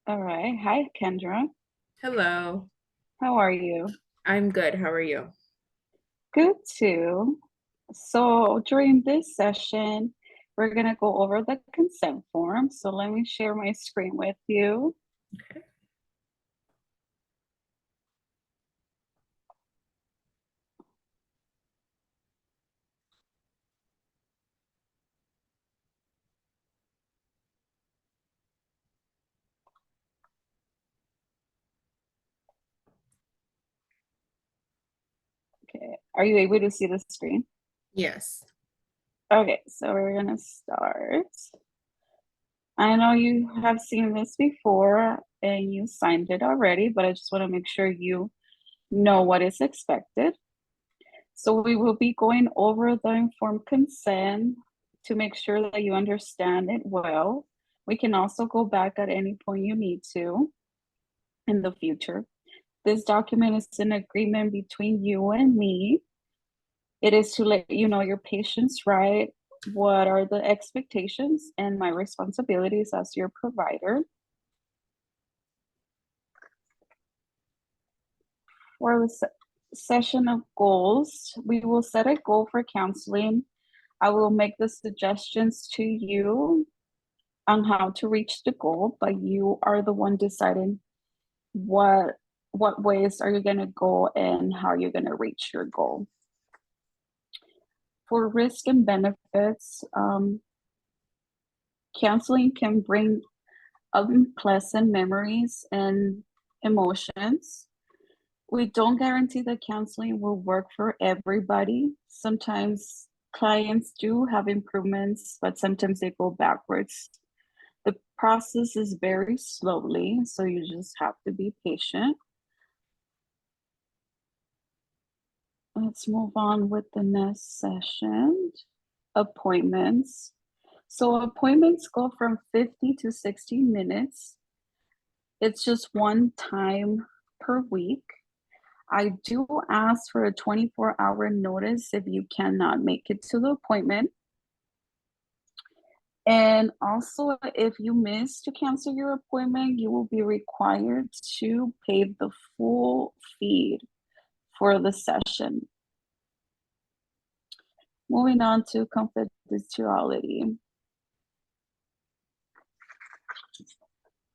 All right. Hi, Kendra. Hello, How are you? I'm good. How are you? Good too. So during this session, we're going to go over the consent form. So let me share my screen with you. Okay. Are you able to see the screen? Yes. Okay. So we're going to start. I know you have seen this before and you signed it already, but I just want to make sure you know what is expected. So we will be going over the informed consent to make sure that you understand it well. We can also go back at any point you need to in the future. This document is an agreement between you and me. It is to let you know your patient's right, what are the expectations and my responsibilities as your provider. For the session of goals, we will set a goal for counseling. I will make the suggestions to you on how to reach the goal, but you are the one deciding what what ways are you going to go and how you're going to reach your goal. For risk and benefits, counseling can bring unpleasant memories and emotions. We don't guarantee that counseling will work for everybody. Sometimes clients do have improvements, but sometimes they go backwards. The process is very slowly, so you just have to be patient. Let's move on with the next session. Appointments. So appointments go from 50 to 60 minutes. It's just one time per week. I do ask for a 24-hour notice if you cannot make it to the appointment. And also, if you miss to cancel your appointment, you will be required to pay the full fee for the session. Moving on to confidentiality.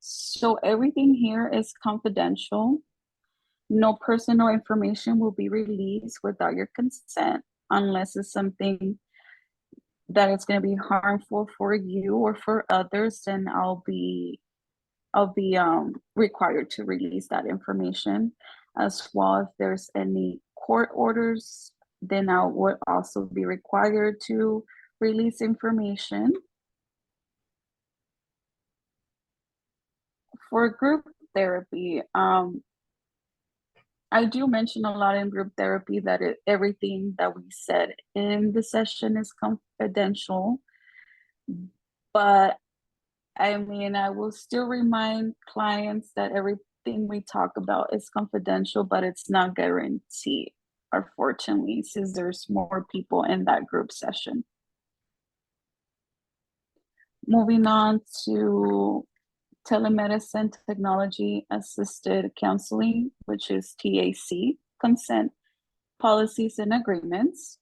So everything here is confidential. No personal information will be released without your consent unless it's something that it's going to be harmful for you or for others, then I'll be required to release that information. As well, if there's any court orders, then I would also be required to release information. For group therapy, I do mention a lot in group therapy that everything that we said in the session is confidential, but I mean, I will still remind clients that everything we talk about is confidential, but it's not guaranteed, unfortunately, since there's more people in that group session. Moving on to telemedicine technology assisted counseling, which is TAC, consent, policies, and agreements.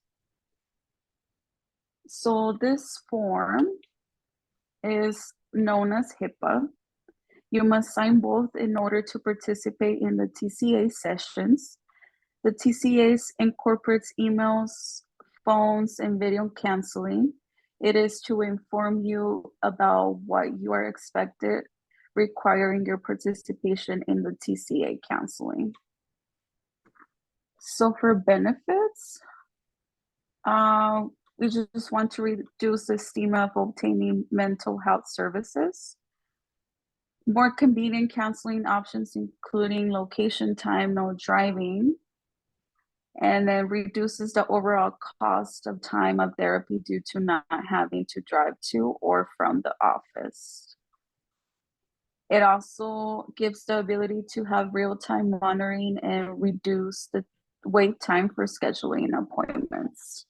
So this form is known as HIPAA. You must sign both in order to participate in the TCA sessions. The TCAs incorporates emails, phones, and video counseling. It is to inform you about what you are expected, requiring your participation in the TCA counseling. So for benefits, we just want to reduce the stigma of obtaining mental health services. More convenient counseling options, including location, time, no driving, and then reduces the overall cost of time of therapy due to not having to drive to or from the office. It also gives the ability to have real-time monitoring and reduce the wait time for scheduling appointments.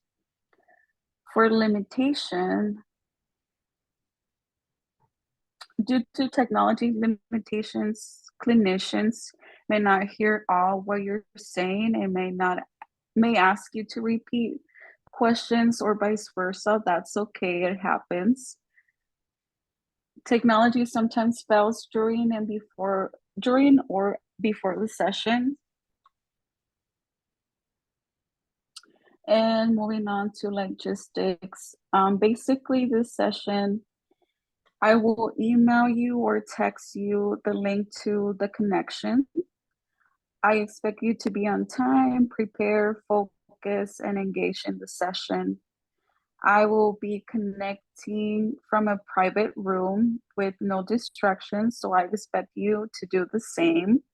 For limitation, Due to technology limitations, clinicians may not hear all what you're saying and may ask you to repeat questions or vice versa. That's okay, it happens. Technology sometimes fails during or before the session. And moving on to logistics. Basically this session, I will email you or text you the link to the connection. I expect you to be on time, prepare, focus, and engage in the session. I will be connecting from a private room with no distractions, so I expect you to do the same.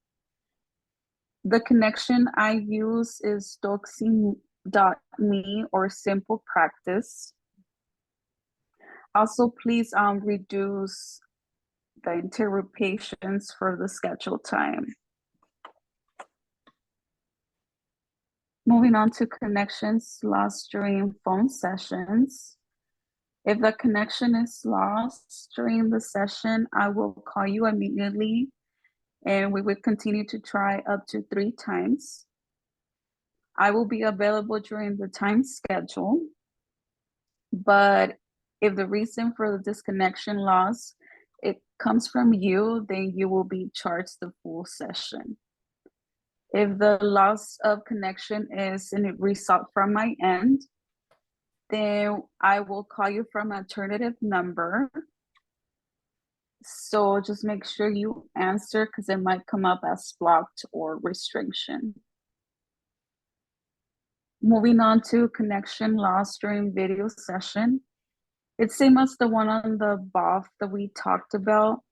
The connection I use is doxing.me or Simple Practice. Also, please reduce the interruptions for the scheduled time. Moving on to connections lost during phone sessions. If the connection is lost during the session, I will call you immediately and we will continue to try up to 3 times. I will be available during the time schedule, but if the reason for the disconnection loss, it comes from you, then you will be charged the full session. If the loss of connection is a result from my end, then I will call you from an alternative number. So just make sure you answer because it might come up as blocked or restriction. Moving on to connection loss during video session. It's same as the one on the BOF that we talked about.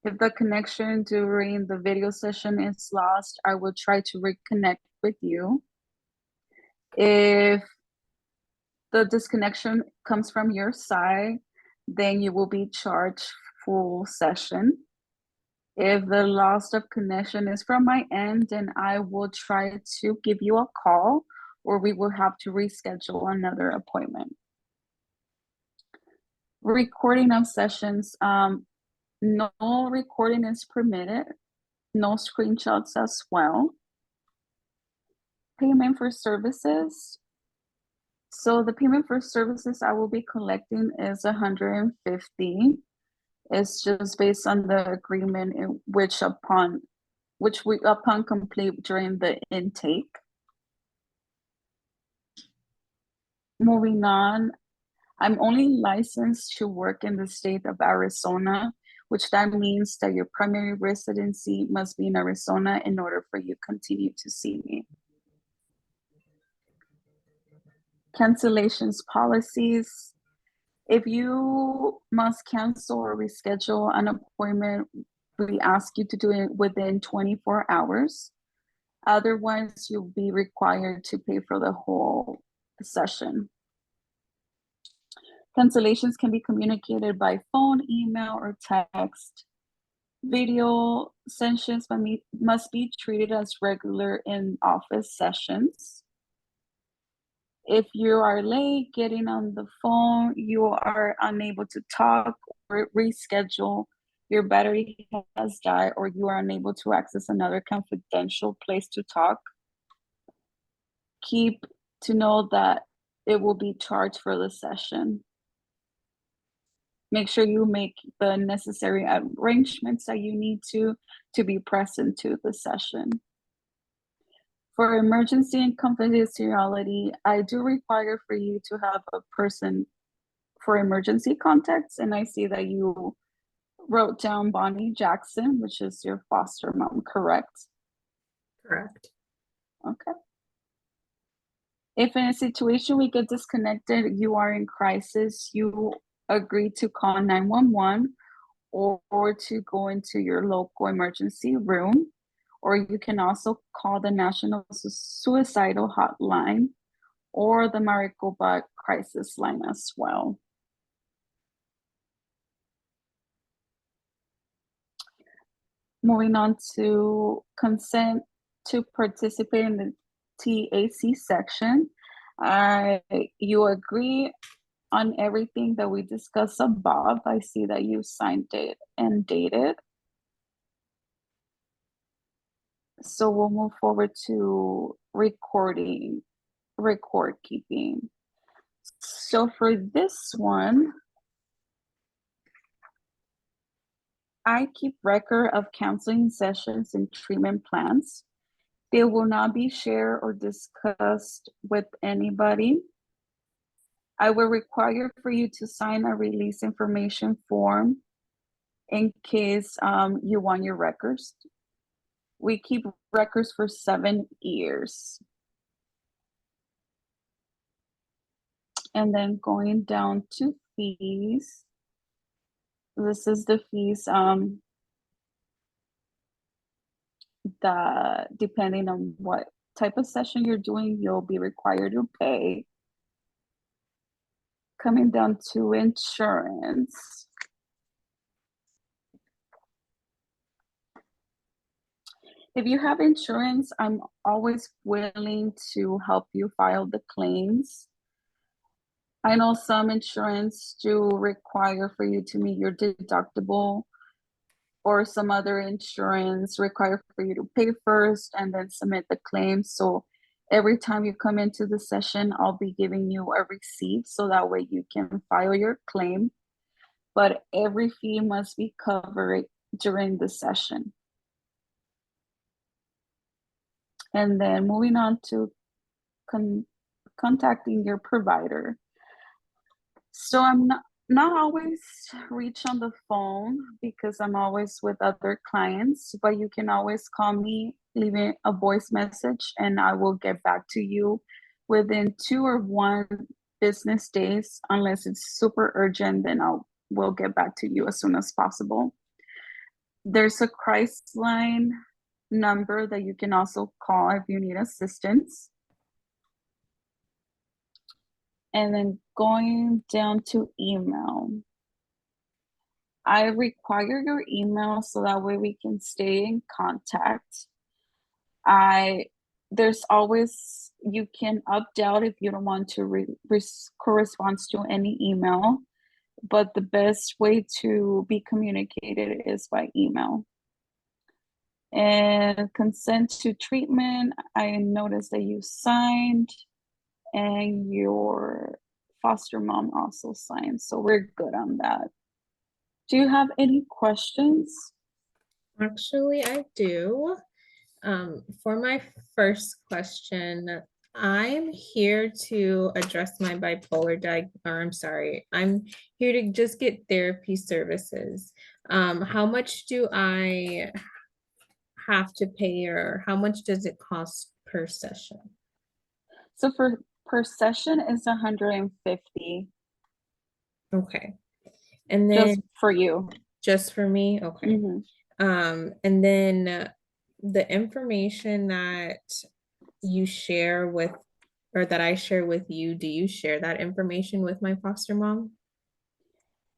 If the connection during the video session is lost, I will try to reconnect with you. If the disconnection comes from your side, then you will be charged full session. If the loss of connection is from my end, then I will try to give you a call or we will have to reschedule another appointment. Recording of sessions, no recording is permitted, no screenshots as well. Payment for services. So the payment for services I will be collecting is $150. It's just based on the agreement in which upon complete during the intake. Moving on, I'm only licensed to work in the state of Arizona, which that means that your primary residency must be in Arizona in order for you to continue to see me. Cancellations policies. If you must cancel or reschedule an appointment, we ask you to do it within 24 hours. Otherwise, you'll be required to pay for the whole session. Cancellations can be communicated by phone, email, or text. Video sessions must be treated as regular in-office sessions. If you are late getting on the phone, you are unable to talk or reschedule, your battery has died, or you are unable to access another confidential place to talk, keep to know that it will be charged for the session. Make sure you make the necessary arrangements that you need to be present to the session. For emergency and confidentiality, I do require for you to have a person for emergency contacts, and I see that you wrote down Bonnie Jackson, which is your foster mom, correct? Correct. Okay. If in a situation we get disconnected, you are in crisis, you agree to call 911 or to go into your local emergency room, or you can also call the National Suicidal Hotline or the Maricopa Crisis Line as well. Moving on to consent to participate in the TAC section. You agree on everything that we discussed above. I see that you signed it and dated. So we'll move forward to record keeping. So for this one, I keep record of counseling sessions and treatment plans. They will not be shared or discussed with anybody. I will require for you to sign a release information form in case you want your records. We keep records for 7 years. And then going down to fees. This is the fees that depending on what type of session you're doing, you'll be required to pay. Coming down to insurance. If you have insurance, I'm always willing to help you file the claims. I know some insurance do require for you to meet your deductible, or some other insurance require for you to pay first and then submit the claim. So every time you come into the session, I'll be giving you a receipt so that way you can file your claim. But every fee must be covered during the session. And then moving on to contacting your provider. So I'm not always reach on the phone because I'm always with other clients, but you can always call me, leave me a voice message, and I will get back to you within 2 or 1 business days. Unless it's super urgent, then will get back to you as soon as possible. There's a crisis line number that you can also call if you need assistance. And then going down to email. I require your email so that way we can stay in contact. There's always, you can opt out if you don't want to correspond to any email, but the best way to be communicated is by email. And consent to treatment, I noticed that you signed and your foster mom also signed, so we're good on that. Do you have any questions? Actually, I do. For my first question, I'm here to address my I'm here to just get therapy services. How much do I have to pay, or how much does it cost per session? So for per session is 150 Okay. And just then for you. just for me? Okay. Mhm. And then the information that you share with, or that I share with you, do you share that information with my foster mom?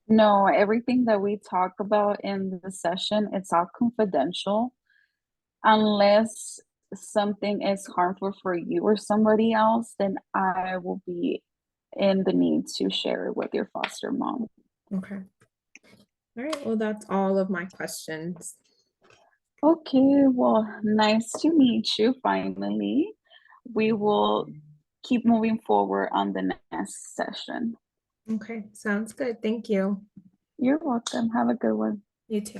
No, everything that we talk about in the session, it's all confidential unless something is harmful for you or somebody else, then I will be in the need to share it with your foster mom. Okay. All right. Well, that's all of my questions. Okay, well, nice to meet you finally. We will keep moving forward on the next session. Okay. Sounds good. Thank you. You're welcome. Have a good one. You too.